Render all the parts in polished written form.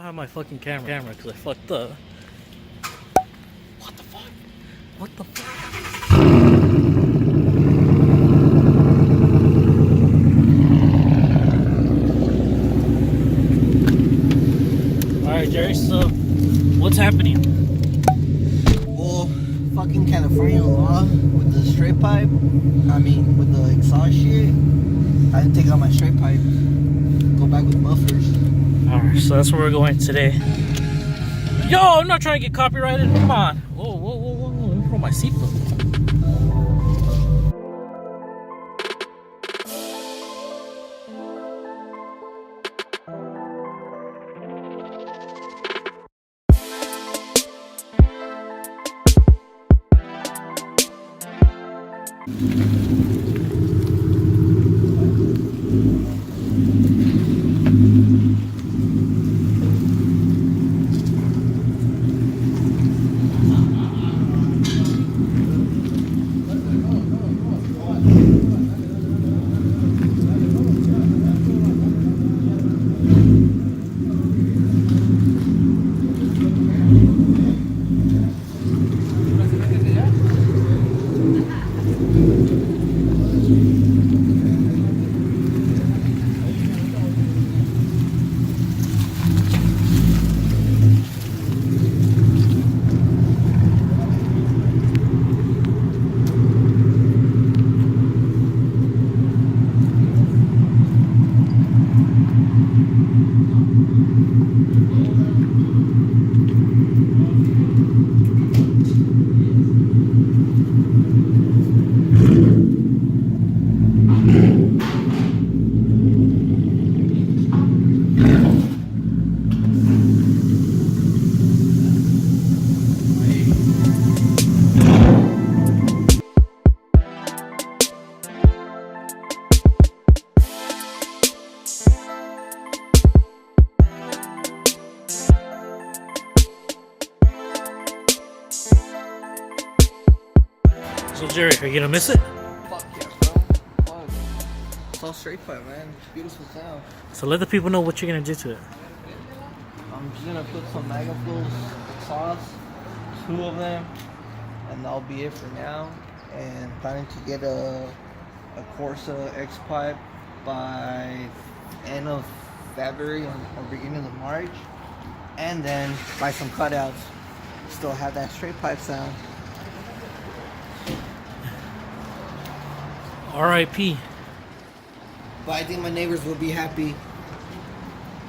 have my fucking camera because I fucked up. What the fuck? What the fuck? Alright, Jerry, so what's happening? Well, fucking California law with the straight pipe, with the exhaust shit, I didn't take out my straight pipe. Go back with mufflers. Alright, so that's where we're going today. Yo, I'm not trying to get copyrighted. Come on. Whoa, whoa, whoa, whoa, whoa. Let me put my seatbelt. So Jerry, are you gonna miss it? Fuck yeah, bro. Fuck. It's all straight pipe, man. It's beautiful sound. So let the people know what you're gonna do to it. I'm just gonna put some magnum exhaust, 2 of them, and that'll be it for now. And planning to get a Corsa X pipe by end of February or beginning of March, and then buy some cutouts. Still have that straight pipe sound. R.I.P. But I think my neighbors will be happy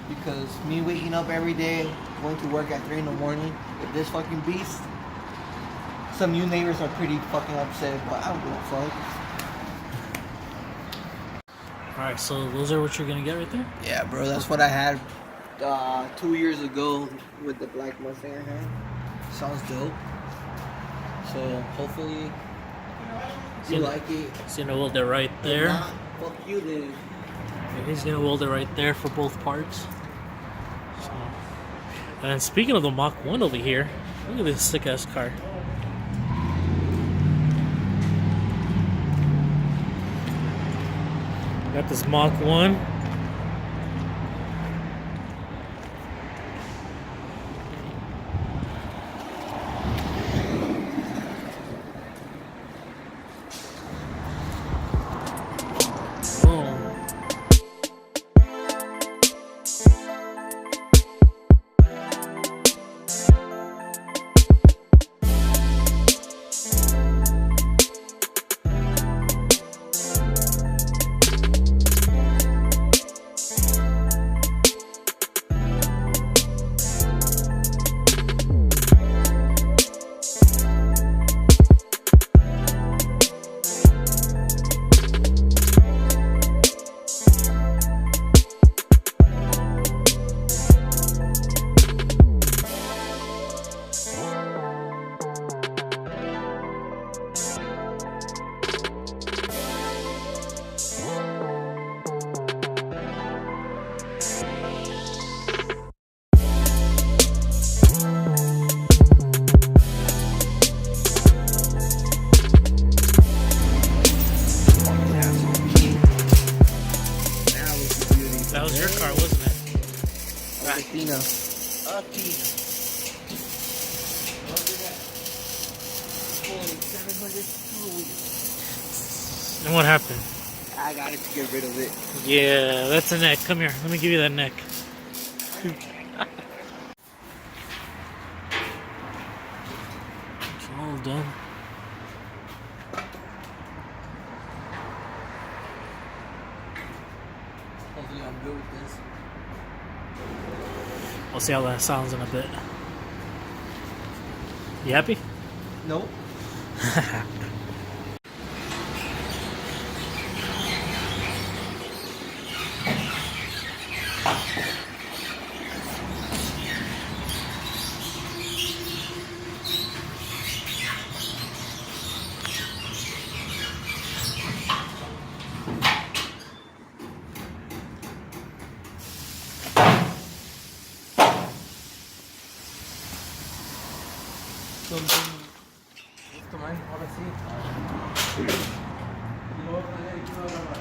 because me waking up every day, going to work at 3 in the morning with this fucking beast. Some new neighbors are pretty fucking upset, but I don't give a fuck. Alright, so those are what you're gonna get right there? Yeah, bro, that's what I had 2 years ago with the black Mustang I had. Sounds dope. So hopefully you like it. He's gonna weld it right there. If not, fuck you then. He's gonna weld it right there for both parts. So. And then speaking of the Mach 1 over here, look at this sick ass car. Got this Mach 1. Aquí. Look at that. Pulling 700 screw wheels. And what happened? I got it to get rid of it. Yeah, that's a neck. Come here. Let me give you that neck. It's all done. Hopefully I'm good with this. We'll see how that sounds in a bit. You happy? Nope. Esto, man, ahora sí. Y lo voy a poner aquí a grabar.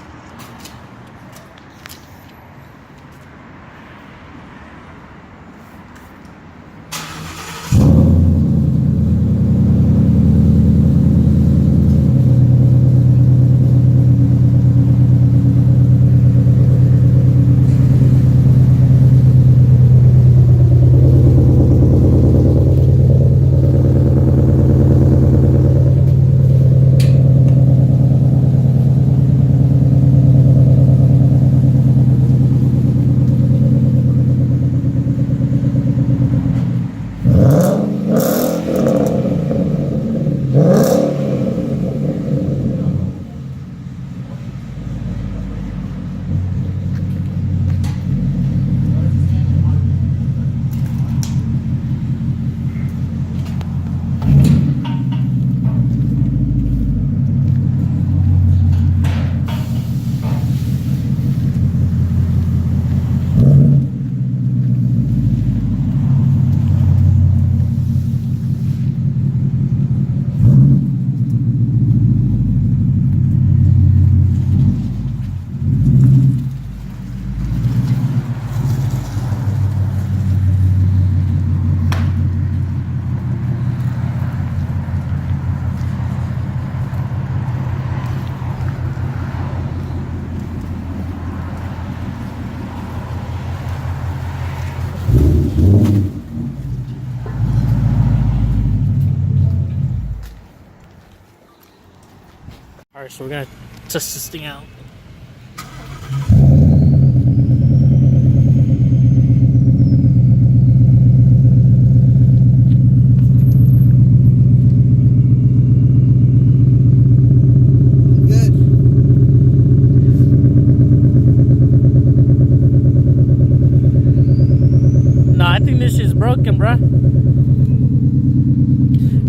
Alright, so we're gonna test this thing out. Good. Nah, I think this shit's broken, bruh.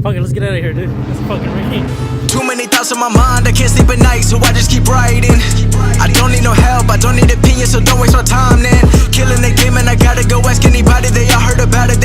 Fuck it, let's get out of here, dude. It's fucking raining. Too many thoughts on my mind, I can't sleep at night, so I just keep writing. I don't need no help, I don't need opinions, so don't waste my time then. Killing the game and I gotta go ask anybody, they all heard about it.